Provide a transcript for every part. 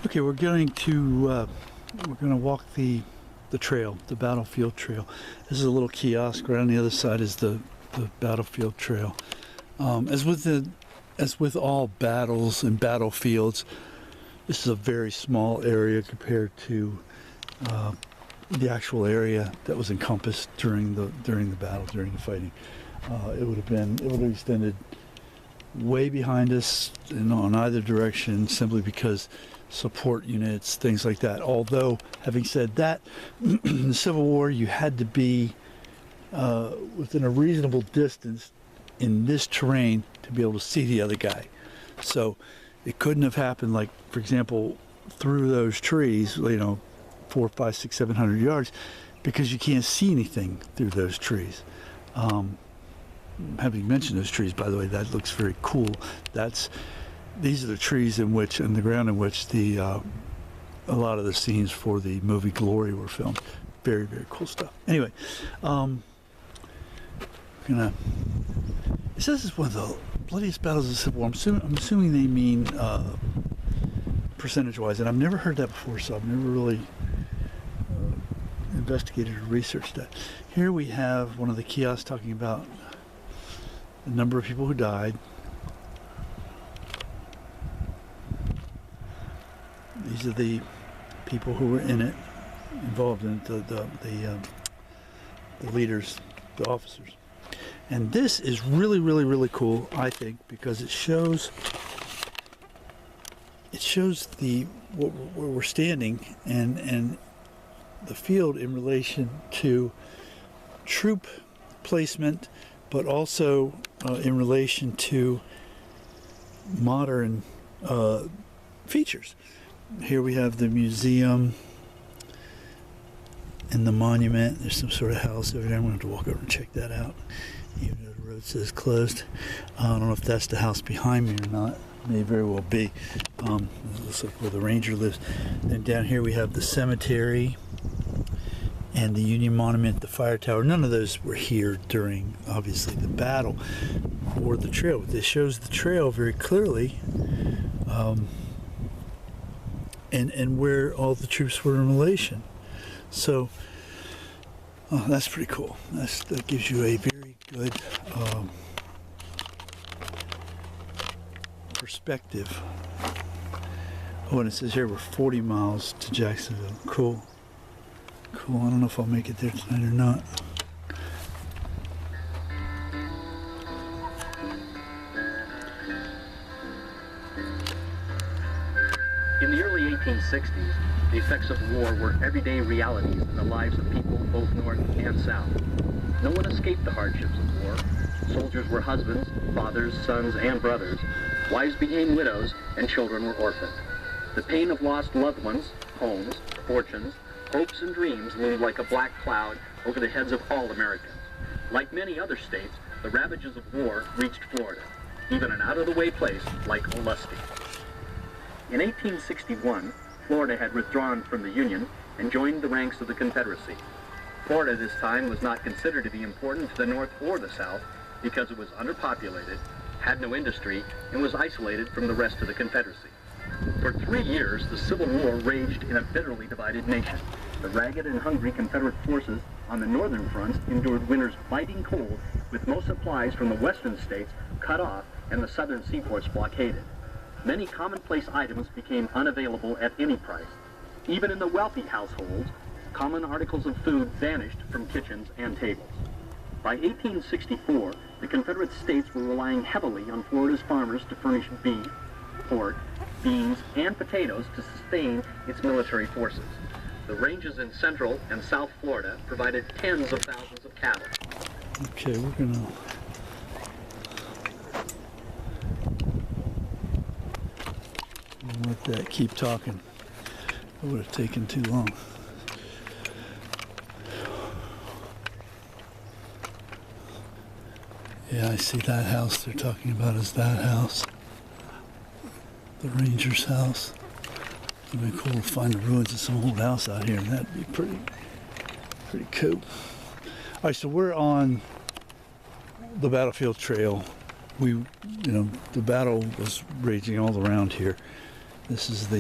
Okay, we're going to walk the trail, the battlefield trail. This is a little kiosk. Right on the other side is the battlefield trail. As with all battles and battlefields, this is a very small area compared to the actual area that was encompassed during the battle, during the fighting. It would have extended way behind us and on either direction, simply because support units, things like that. Although, having said that, in the Civil War, you had to be within a reasonable distance in this terrain to be able to see the other guy. So it couldn't have happened, like, for example, through those trees, 400, 500, 600, 700 yards, because you can't see anything through those trees. Having mentioned those trees, by the way, that looks very cool. These are the trees in the ground in which a lot of the scenes for the movie Glory were filmed. Very, very cool stuff. Anyway, it says it's one of the bloodiest battles of the Civil War. I'm assuming they mean percentage-wise, and I've never heard that before, so I've never really investigated or researched that. Here we have one of the kiosks talking about the number of people who died. These are the people who were in it, involved in it, the leaders, the officers. And this is really, really, really cool, I think, because it shows where we're standing and the field in relation to troop placement, but also in relation to modern features. Here we have the museum and the monument. There's some sort of house over there. I'm going to have to walk over and check that out, even though the road says closed. I don't know if that's the house behind me or not. May very well be. It looks like where the ranger lives. Then down here we have the cemetery and the Union Monument, the fire tower. None of those were here during, obviously, the battle or the trail. This shows the trail very clearly, and where all the troops were in relation. So that's pretty cool. That gives you a very good perspective. Oh, and it says here we're 40 miles to Jacksonville. Cool. I don't know if I'll make it there tonight or not. In the early 1860s, the effects of war were everyday realities in the lives of people both north and south. No one escaped the hardships of war. Soldiers were husbands, fathers, sons, and brothers. Wives became widows, and children were orphaned. The pain of lost loved ones, homes, fortunes, hopes and dreams loomed like a black cloud over the heads of all Americans. Like many other states, the ravages of war reached Florida, even an out-of-the-way place like Olustee. In 1861, Florida had withdrawn from the Union and joined the ranks of the Confederacy. Florida this time was not considered to be important to the North or the South because it was underpopulated, had no industry, and was isolated from the rest of the Confederacy. For 3 years, the Civil War raged in a bitterly divided nation. The ragged and hungry Confederate forces on the northern fronts endured winter's biting cold, with most supplies from the western states cut off and the southern seaports blockaded. Many commonplace items became unavailable at any price. Even in the wealthy households, common articles of food vanished from kitchens and tables. By 1864, the Confederate States were relying heavily on Florida's farmers to furnish beef, pork, beans, and potatoes to sustain its military forces. The ranges in Central and South Florida provided tens of thousands of cattle. Okay, we're gonna let that keep talking. It would have taken too long. Yeah, I see that house they're talking about is that house. The ranger's house. It'd be cool to find the ruins of some old house out here. That'd be pretty cool. All right, so we're on the battlefield trail. The battle was raging all around here. This is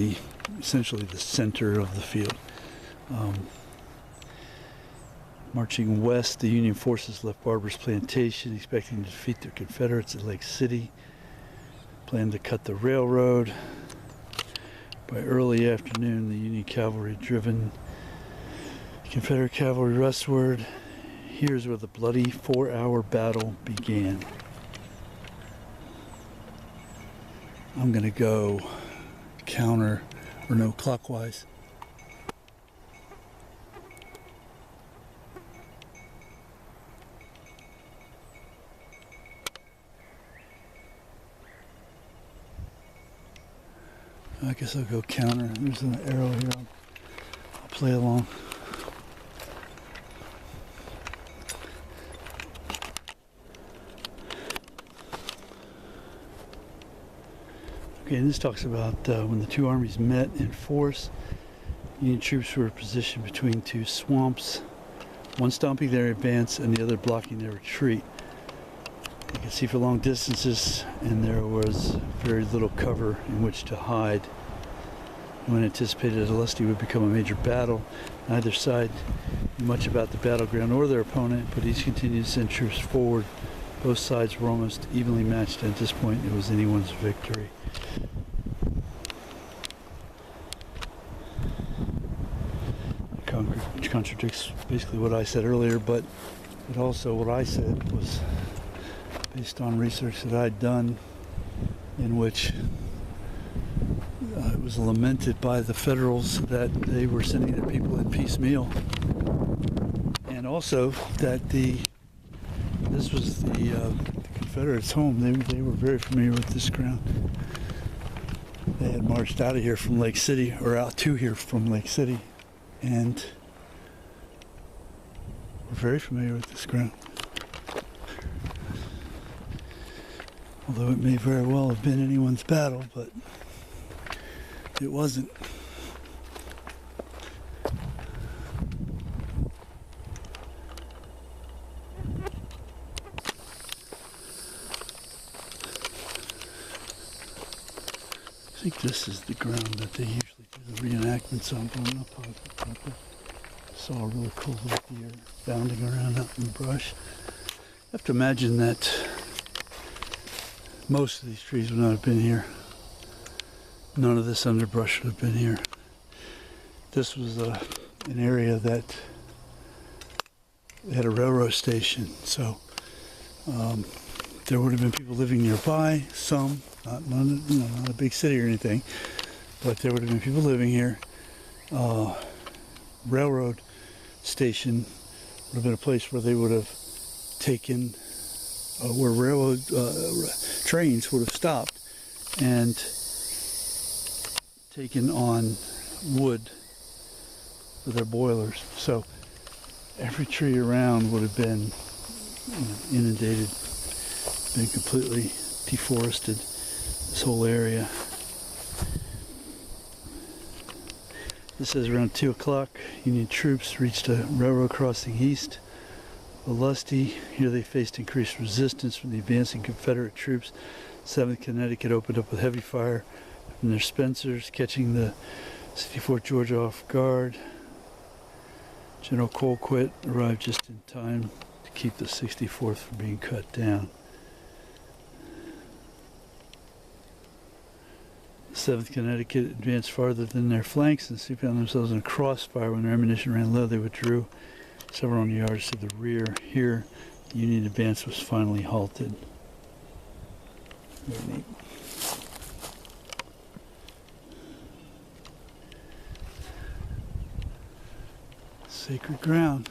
essentially the center of the field. Marching west, the Union forces left Barber's Plantation, expecting to defeat their Confederates at Lake City. Planned to cut the railroad. By early afternoon, the Union cavalry driven Confederate cavalry westward. Here's where the bloody 4-hour battle began. I'm going to go clockwise. I guess I'll go counter. There's an arrow here. I'll play along. Okay, and this talks about when the two armies met in force. Union troops were positioned between two swamps, one stopping their advance and the other blocking their retreat. You can see for long distances, and there was very little cover in which to hide. No one anticipated that Olustee would become a major battle. Neither side knew much about the battleground or their opponent, but each continued to send troops forward. Both sides were almost evenly matched, and at this point it was anyone's victory. It contradicts basically what I said earlier, but it also, what I said was based on research that I'd done, in which it was lamented by the Federals that they were sending their people in piecemeal, and also that this was the Confederates' home. They were very familiar with this ground. They had marched out of here from Lake City, or out to here from Lake City, and were very familiar with this ground. Although it may very well have been anyone's battle, but it wasn't. I think this is the ground that they usually do the reenactments on. But I'm not positive about that. I saw a really cool little deer bounding around out in the brush. I have to imagine that most of these trees would not have been here. None of this underbrush would have been here. This was an area that had a railroad station, so there would have been people living nearby. Some, not a big city or anything, but there would have been people living here. Railroad station would have been a place where they would have taken, where railroad trains would have stopped and taken on wood for their boilers. So every tree around would have been inundated, been completely deforested, this whole area. This says around 2 o'clock, Union troops reached a railroad crossing east of Olustee. Here they faced increased resistance from the advancing Confederate troops. 7th Connecticut opened up with heavy fire from their Spencers, catching the 64th Georgia off guard. General Colquitt arrived just in time to keep the 64th from being cut down. The 7th Connecticut advanced farther than their flanks and soon found themselves in a crossfire. When their ammunition ran low, they withdrew several hundred yards to the rear. Here, the Union advance was finally halted. Very neat. Sacred ground.